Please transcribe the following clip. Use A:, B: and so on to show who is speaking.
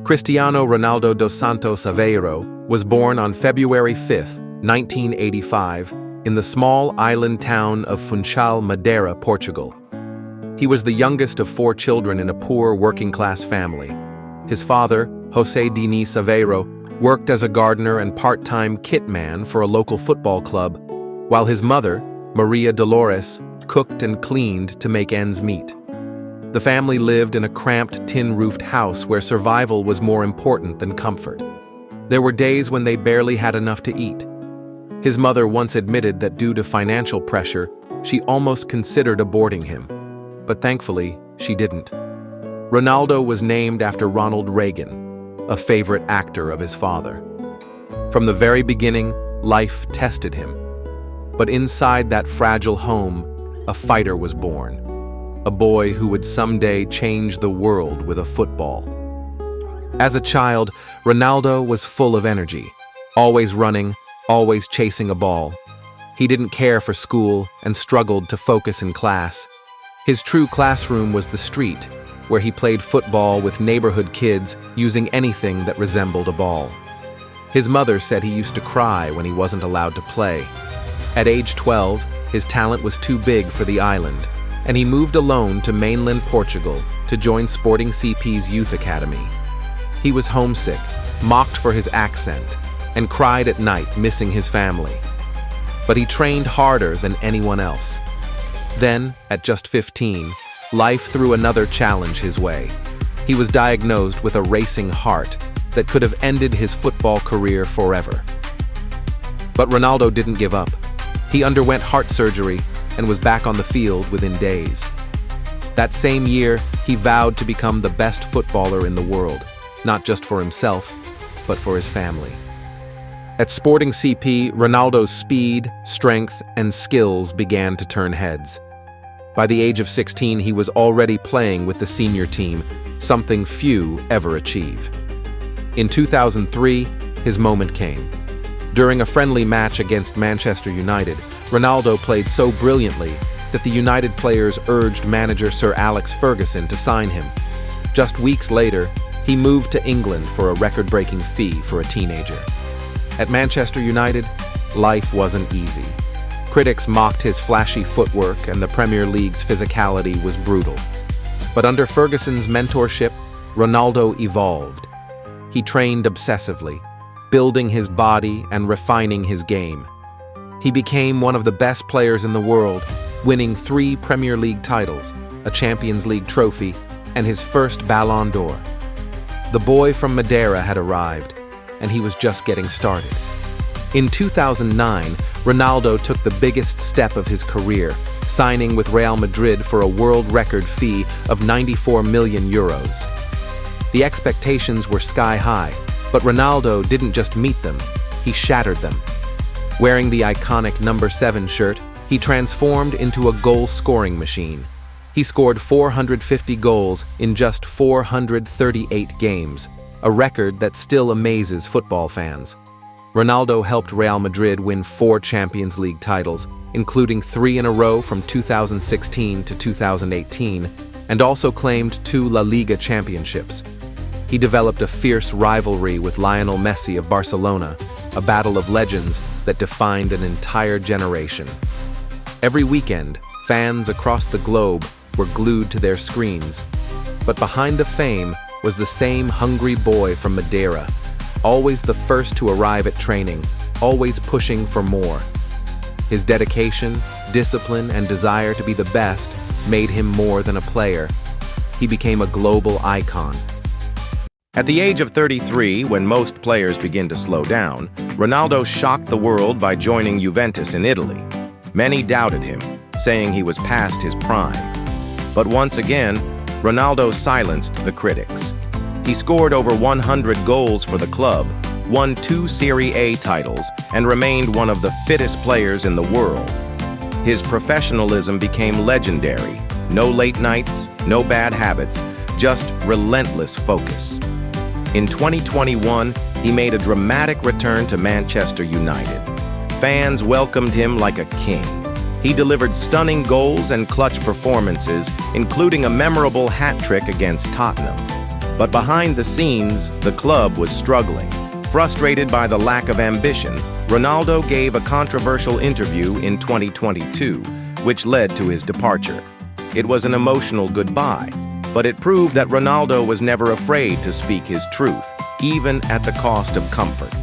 A: Cristiano Ronaldo dos Santos Aveiro was born on February 5, 1985, in the small island town of Funchal, Madeira, Portugal. He was the youngest of 4 children in a poor working-class family. His father, José Diniz Aveiro, worked as a gardener and part-time kit man for a local football club, while his mother, Maria Dolores, cooked and cleaned to make ends meet. The family lived in a cramped tin-roofed house where survival was more important than comfort. There were days when they barely had enough to eat. His mother once admitted that due to financial pressure, she almost considered aborting him. But thankfully, she didn't. Ronaldo was named after Ronald Reagan, a favorite actor of his father. From the very beginning, life tested him. But inside that fragile home, a fighter was born. A boy who would someday change the world with a football. As a child, Ronaldo was full of energy, always running, always chasing a ball. He didn't care for school and struggled to focus in class. His true classroom was the street, where he played football with neighborhood kids using anything that resembled a ball. His mother said he used to cry when he wasn't allowed to play. At age 12, his talent was too big for the island, and he moved alone to mainland Portugal to join Sporting CP's youth academy. He was homesick, mocked for his accent, and cried at night missing his family. But he trained harder than anyone else. Then, at just 15, life threw another challenge his way. He was diagnosed with a racing heart that could have ended his football career forever. But Ronaldo didn't give up. He underwent heart surgery and was back on the field within days. That same year, he vowed to become the best footballer in the world, not just for himself, but for his family. At Sporting CP, Ronaldo's speed, strength, and skills began to turn heads. By the age of 16, he was already playing with the senior team, something few ever achieve. In 2003, his moment came. During a friendly match against Manchester United, Ronaldo played so brilliantly that the United players urged manager Sir Alex Ferguson to sign him. Just weeks later, he moved to England for a record-breaking fee for a teenager. At Manchester United, life wasn't easy. Critics mocked his flashy footwork, and the Premier League's physicality was brutal. But under Ferguson's mentorship, Ronaldo evolved. He trained obsessively, building his body and refining his game. He became one of the best players in the world, winning 3 Premier League titles, a Champions League trophy, and his first Ballon d'Or. The boy from Madeira had arrived, and he was just getting started. In 2009, Ronaldo took the biggest step of his career, signing with Real Madrid for a world record fee of €94 million. The expectations were sky high, but Ronaldo didn't just meet them, he shattered them. Wearing the iconic number 7 shirt, he transformed into a goal-scoring machine. He scored 450 goals in just 438 games, a record that still amazes football fans. Ronaldo helped Real Madrid win 4 Champions League titles, including 3 in a row from 2016 to 2018, and also claimed 2 La Liga championships. He developed a fierce rivalry with Lionel Messi of Barcelona, a battle of legends that defined an entire generation. Every weekend, fans across the globe were glued to their screens. But behind the fame was the same hungry boy from Madeira, always the first to arrive at training, always pushing for more. His dedication, discipline, and desire to be the best made him more than a player. He became a global icon.
B: At the age of 33, when most players begin to slow down, Ronaldo shocked the world by joining Juventus in Italy. Many doubted him, saying he was past his prime. But once again, Ronaldo silenced the critics. He scored over 100 goals for the club, won 2 Serie A titles, and remained one of the fittest players in the world. His professionalism became legendary. No late nights, no bad habits, just relentless focus. In 2021, he made a dramatic return to Manchester United. Fans welcomed him like a king. He delivered stunning goals and clutch performances, including a memorable hat-trick against Tottenham. But behind the scenes, the club was struggling. Frustrated by the lack of ambition, Ronaldo gave a controversial interview in 2022, which led to his departure. It was an emotional goodbye, but it proved that Ronaldo was never afraid to speak his truth, even at the cost of comfort.